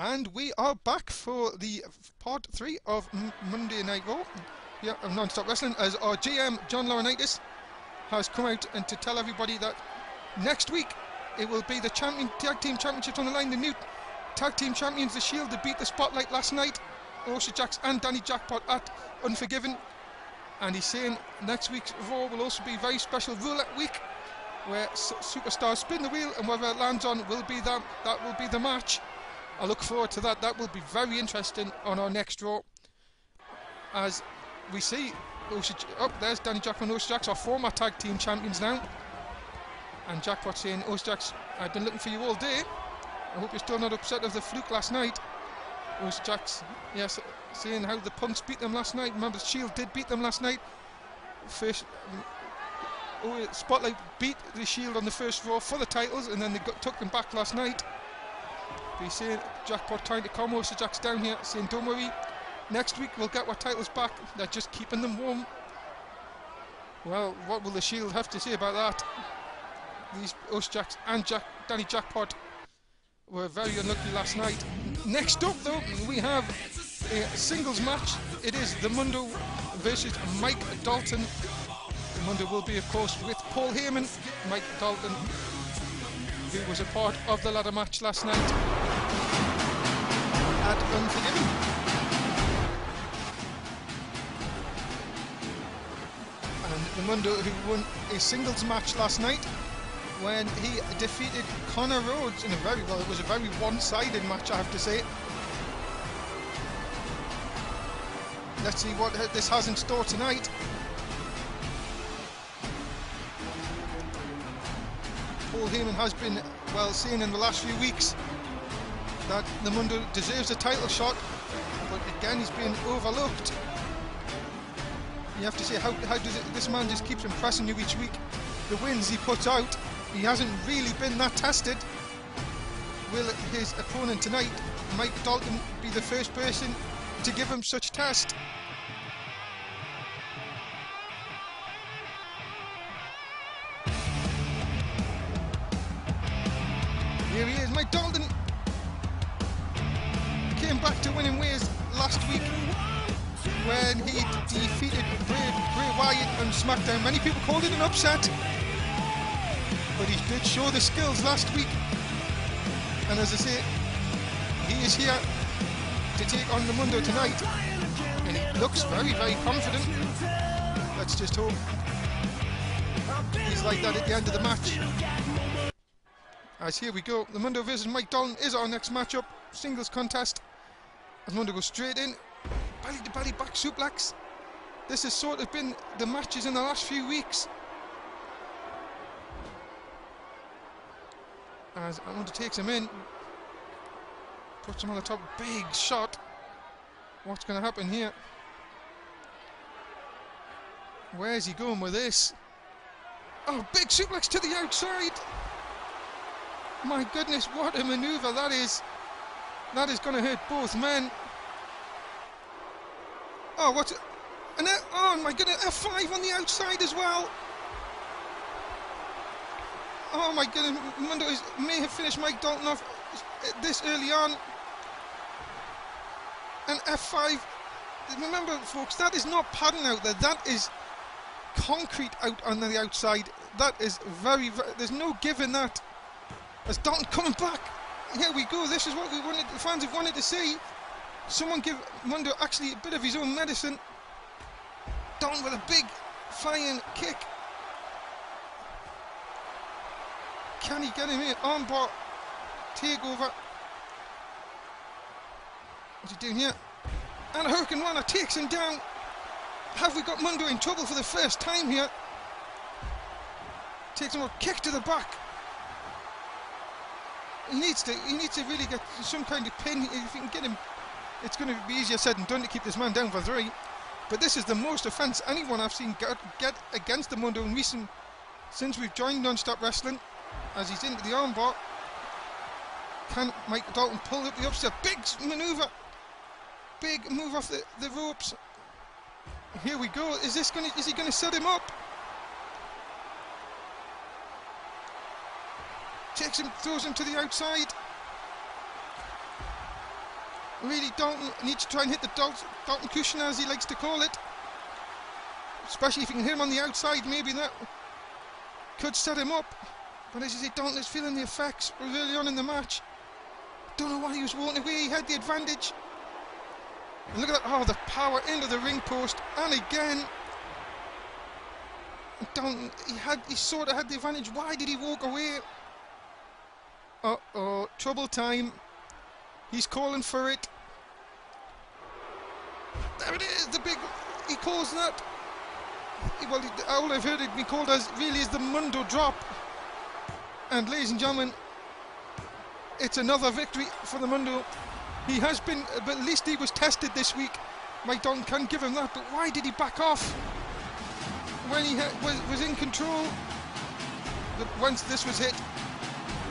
And we are back for the part 3 of Monday Night Raw, yeah, of Non-Stop Wrestling, as our GM John Laurinaitis has come out and to tell everybody that next week it will be the tag team championships on the line. The new tag team champions, the Shield, that beat the Spotlight last night, Osha Jax and Danny Jackpot at Unforgiven. And he's saying next week's Raw will also be a very special roulette week, where superstars spin the wheel, and whether it lands on will be that will be the match. I look forward to that. That will be very interesting on our next Raw, as we see there's Danny Jackpot and Osha Jax, our former tag team champions now. And Jackpot saying, Osha Jax, I've been looking for you all day. I hope you're still not upset of the fluke last night. Osha Jax, yes, saying how the Punks beat them last night. Remember, the Shield did beat them last night. Spotlight beat the Shield on the first Raw for the titles, and then they took them back last night. But he's saying, Jackpot trying to calm Osha Jax down here, saying, don't worry, next week we'll get our titles back. They're just keeping them warm. Well, what will the Shield have to say about that? These Osha Jax and Danny Jackpot were very unlucky last night. Next up, though, we have a singles match. It is the Mundo versus Mike Dalton. The Mundo will be, of course, with Paul Heyman. Mike Dalton, who was a part of the ladder match last night at Unforgiven. And the Mundo, who won a singles match last night when he defeated Connor Rhodes in it was a very one-sided match, I have to say. Let's see what this has in store tonight. Paul Heyman has been, well, seen in the last few weeks that the Mundo deserves a title shot, but again he's been overlooked. You have to say, how does this man just keeps impressing you each week? The wins he puts out, he hasn't really been that tested. Will his opponent tonight, Mike Dalton, be the first person to give him such test? Here he is, Mike Dalton. Came back to winning ways last week when he defeated Bray Wyatt on SmackDown. Many people called it an upset, but he did show the skills last week. And as I say, he is here to take on the Mundo tonight, and he looks very, very confident. Let's just hope he's like that at the end of the match. As here we go, the Mundo versus Mike Dalton is our next matchup, singles contest. As Mundo goes straight in, belly to belly back suplex. This has sort of been the matches in the last few weeks. As Mundo takes him in, puts him on the top, big shot. What's going to happen here? Where's he going with this? Oh, big suplex to the outside. My goodness, what a maneuver that is. That is going to hurt both men. Oh, what's it? Oh my goodness, F5 on the outside as well. Oh my goodness, Mundo may have finished Mike Dalton off this early on. And F5, remember folks, that is not padding out there, that is concrete out on the outside. That is very, there's no give in that. As Dalton coming back, here we go, this is what we wanted, the fans have wanted to see. Someone give Mundo actually a bit of his own medicine. Dalton with a big flying kick. Can he get him in? Armbar, takeover. What's he doing here? And a Hurricane Runner takes him down. Have we got Mundo in trouble for the first time here? Takes him a kick to the back. He needs to really get some kind of pin. If you can get him, it's going to be easier said than done to keep this man down for 3. But this is the most offense anyone I've seen get against the Mundo in since we've joined Non-Stop Wrestling. As he's into the armbar, can Mike Dalton pull up the upstairs? Big maneuver, big move off the ropes. Here we go. Is he going to set him up? Takes him, throws him to the outside. really Dalton needs to try and hit the Dalton cushion, as he likes to call it. Especially if you can hit him on the outside, maybe that could set him up. But as you say, Dalton is feeling the effects early on in the match. Don't know why he was walking away, he had the advantage. And look at that, oh, the power into the ring post, and again. Dalton, he sort of had the advantage. Why did he walk away? Uh-oh, trouble time. He's calling for it. There it is, he calls that. Well, all I've heard it be called as really is the Mundo drop. And ladies and gentlemen, it's another victory for the Mundo. He has been, but at least he was tested this week. Mike Dalton can give him that, but why did he back off when he was in control? But once this was hit,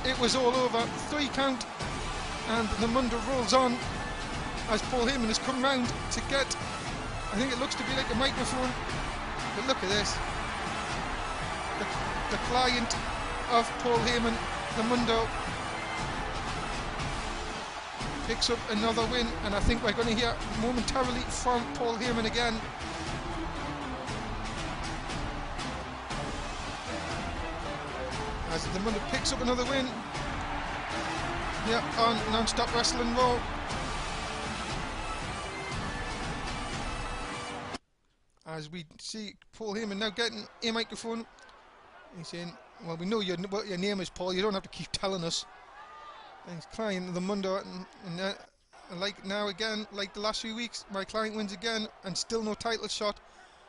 it was all over. 3 count, and the Mundo rolls on as Paul Heyman has come round to get, I think it looks to be like a microphone, but look at this. The client of Paul Heyman, the Mundo, picks up another win, and I think we're going to hear momentarily from Paul Heyman again. As the Mundo picks up another win here on Non-Stop Wrestling Raw. As we see Paul Heyman now getting a microphone, he's saying, well, we know what your name is, Paul, you don't have to keep telling us. And he's crying the Mundo, and like now again, like the last few weeks, my client wins again, and still no title shot.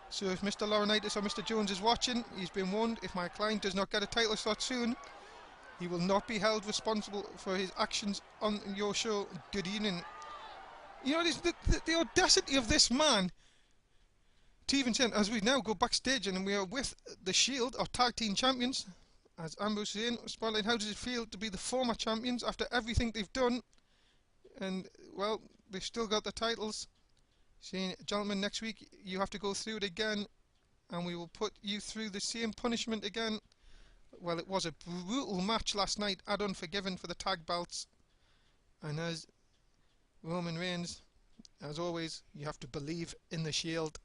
So if Mr. Laurinaitis or Mr. Jones is watching, he's been warned, if my client does not get a title shot soon, he will not be held responsible for his actions on your show. Good evening. You know, the audacity of this man to even say, as we now go backstage and we are with the Shield, our tag team champions, as Ambrose is saying, Spotlight, how does it feel to be the former champions after everything they've done? And, well, they've still got the titles. Saying, gentlemen, next week you have to go through it again, and we will put you through the same punishment again. Well, it was a brutal match last night at Unforgiven for the tag belts. And as Roman Reigns, as always, you have to believe in the Shield.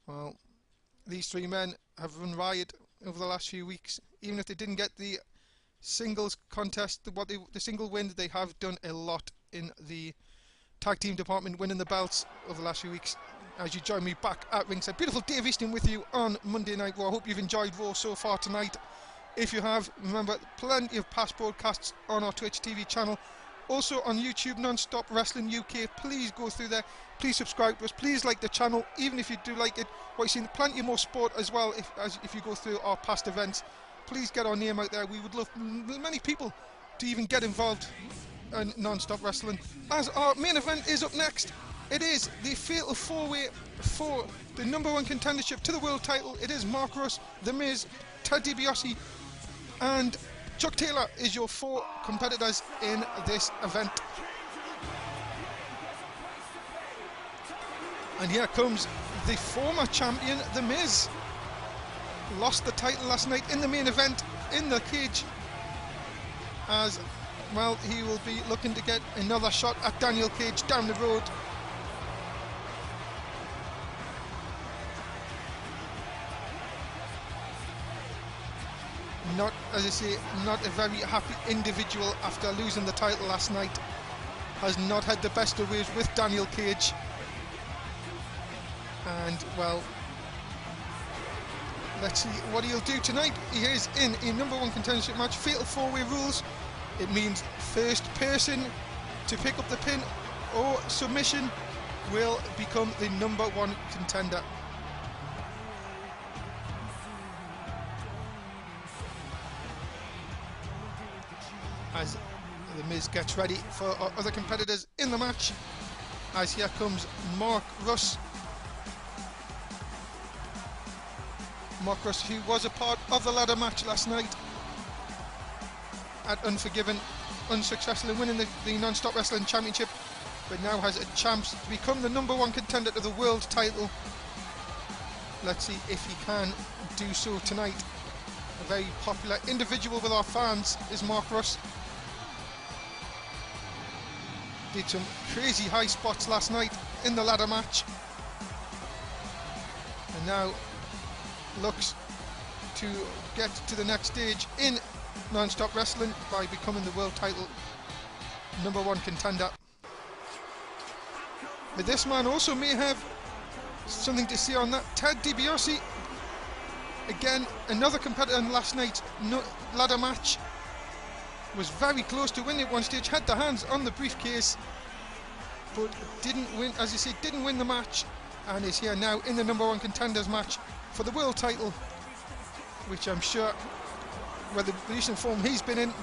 Well, these 3 men have run riot over the last few weeks. Even if they didn't get the singles contest, the single win, they have done a lot in the tag team department, winning the belts over the last few weeks. As you join me back at ringside, beautiful Dave Easton with you on Monday Night Raw. I hope you've enjoyed Raw so far tonight. If you have, remember, plenty of past broadcasts on our Twitch TV channel, also on YouTube, Non-Stop Wrestling UK. Please go through there, please subscribe to us, please like the channel, even if you do like it. Well, you've seen plenty more sport as well. If you go through our past events, please get our name out there. We would love many people to even get involved in Non-Stop Wrestling. As our main event is up next, it is the fatal 4-way for the #1 contendership to the world title. It is Mark Russ, The Miz, Ted DiBiase, and Chuck Taylor is your 4 competitors in this event. And here comes the former champion, The Miz. Lost the title last night in the main event in the cage. As well, he will be looking to get another shot at Daniel Cage down the road. Not, as I say, not a very happy individual after losing the title last night. Has not had the best of ways with Daniel Cage. And, well, let's see what he'll do tonight. He is in a #1 contendership match. Fatal 4-way rules. It means first person to pick up the pin or submission will become the #1 contender. As The Miz gets ready for our other competitors in the match, as here comes Mark Russ. Mark Russ, who was a part of the ladder match last night at Unforgiven, unsuccessful in winning the Non-Stop Wrestling Championship, but now has a chance to become the #1 contender to the world title. Let's see if he can do so tonight. A very popular individual with our fans is Mark Russ. did some crazy high spots last night in the ladder match, and now looks to get to the next stage in non-stop wrestling by becoming the world title #1 contender. But this man also may have something to say on that. Ted DiBiase, again another competitor in last night's ladder match, was very close to winning at one stage, had the hands on the briefcase, but didn't win, as you say, didn't win the match, and is here now in the #1 contenders match for the world title, which I'm sure, with the recent form he's been in,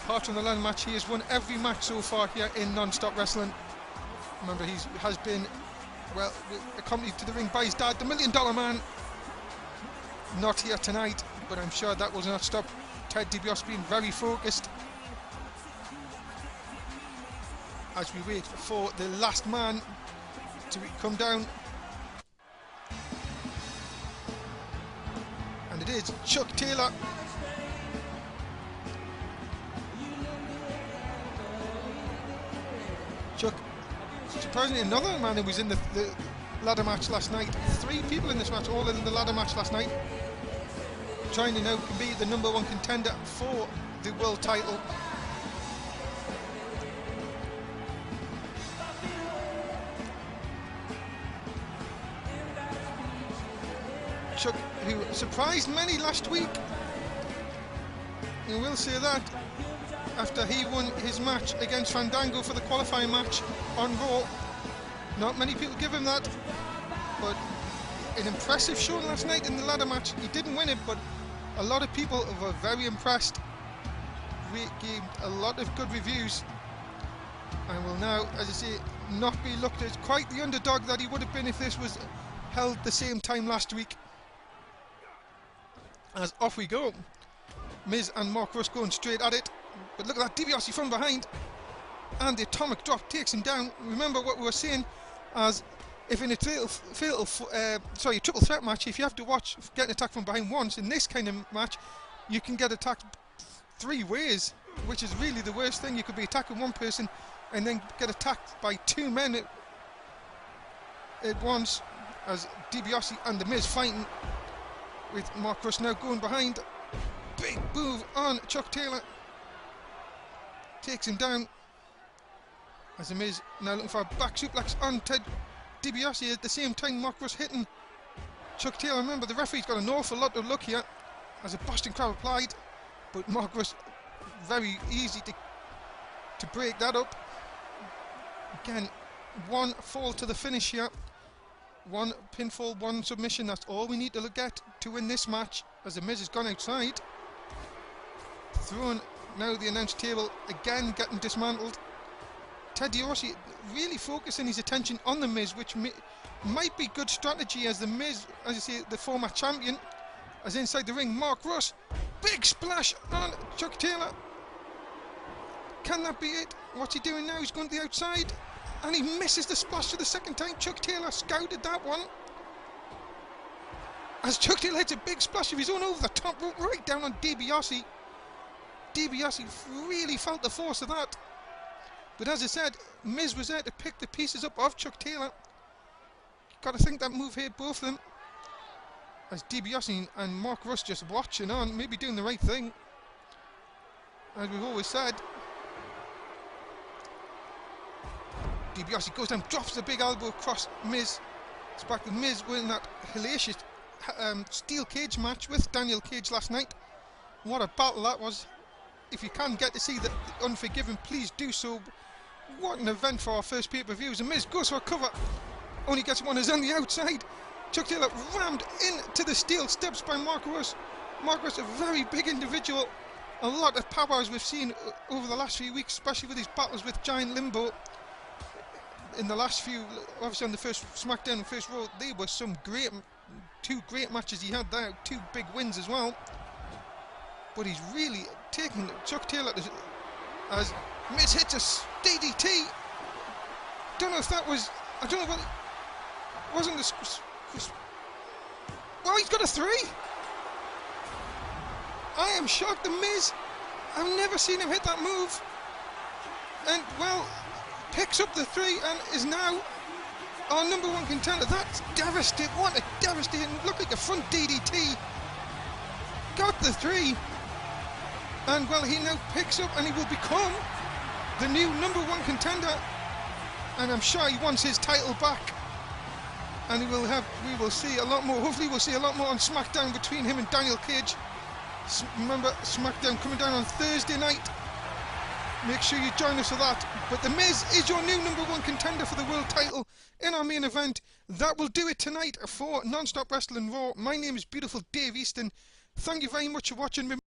apart from the ladder match, he has won every match so far here in non-stop wrestling. Remember, he has been, well, accompanied to the ring by his dad, the $1 Million Man. Not here tonight, but I'm sure that will not stop Ted DiBiase being very focused as we wait for the last man to come down. And it is Chuck Taylor. Chuck, surprisingly, another man who was in the ladder match last night. 3 people in this match, all in the ladder match last night, trying to now be the #1 contender for the world title. Chuck, who surprised many last week, and we'll say that, after he won his match against Fandango for the qualifying match on Raw. Not many people give him that, but an impressive showing last night in the ladder match. He didn't win it, but a lot of people were very impressed. We gave a lot of good reviews, and will now, as I say, not be looked at as quite the underdog that he would have been if this was held the same time last week. As off we go, Miz and Mark Russ going straight at it, but look at that, DiBiase from behind, and the atomic drop takes him down. Remember what we were saying, as if in a triple threat match, if you have to watch getting attacked from behind once, in this kind of match you can get attacked 3 ways, which is really the worst thing. You could be attacking one person and then get attacked by 2 men at once, as DiBiase and the Miz fighting, with Mark Russ now going behind. Big move on Chuck Taylor, takes him down, as the Miz now looking for a back suplex on Ted DiBiase. At the same time, Mark Russ hitting Chuck Taylor. Remember, the referee's got an awful lot of luck here, as a Boston Crab applied, but Mark Russ very easy to break that up. Again, 1 fall to the finish here, 1 pinfall, 1 submission. That's all we need to get to win this match, as the Miz has gone outside, throwing now the announce table, again getting dismantled. Ted DiBiase really focusing his attention on the Miz, which might be good strategy, as the Miz, as you see, the former champion, as inside the ring, Mark Russ, big splash on Chuck Taylor. Can that be it? What's he doing now? He's going to the outside, and he misses the splash for the second time. Chuck Taylor scouted that one, as Chuck Taylor hits a big splash of his own over the top rope, right down on DiBiase. DiBiase really felt the force of that. But as I said, Miz was there to pick the pieces up of Chuck Taylor. Got to think that move here, both of them, as DiBiase and Mark Russ just watching on, maybe doing the right thing, as we've always said. DiBiase goes down, drops the big elbow across Miz. It's back to Miz winning that hellacious steel cage match with Daniel Cage last night. What a battle that was. If you can get to see the Unforgiven, please do so. What an event for our first pay-per-views. And Miz goes for a cover, only gets one, is on the outside. Chuck Taylor rammed into the steel steps by Mark Russ. Mark Russ, a very big individual, a lot of power, as we've seen over the last few weeks, especially with his battles with Giant Limbo. In the last few, obviously on the first SmackDown and first Raw, there were some great, 2 great matches he had there, 2 big wins as well. But he's really taking Chuck Taylor as Miz hits a DDT. Don't know if that was, I don't know what, wasn't this, well, he's got a 3. I am shocked. The Miz, I've never seen him hit that move. And well, picks up the 3 and is now our number 1 contender. That's devastating. What a devastating, look like a front DDT. Got the 3. And well, he now picks up and he will become the new number 1 contender. And I'm sure he wants his title back. And we will see a lot more. Hopefully we'll see a lot more on SmackDown between him and Daniel Cage. Remember, SmackDown coming down on Thursday night. Make sure you join us for that. But The Miz is your new number 1 contender for the world title in our main event. That will do it tonight for Non-Stop Wrestling Raw. My name is Beautiful Dave Easton. Thank you very much for watching.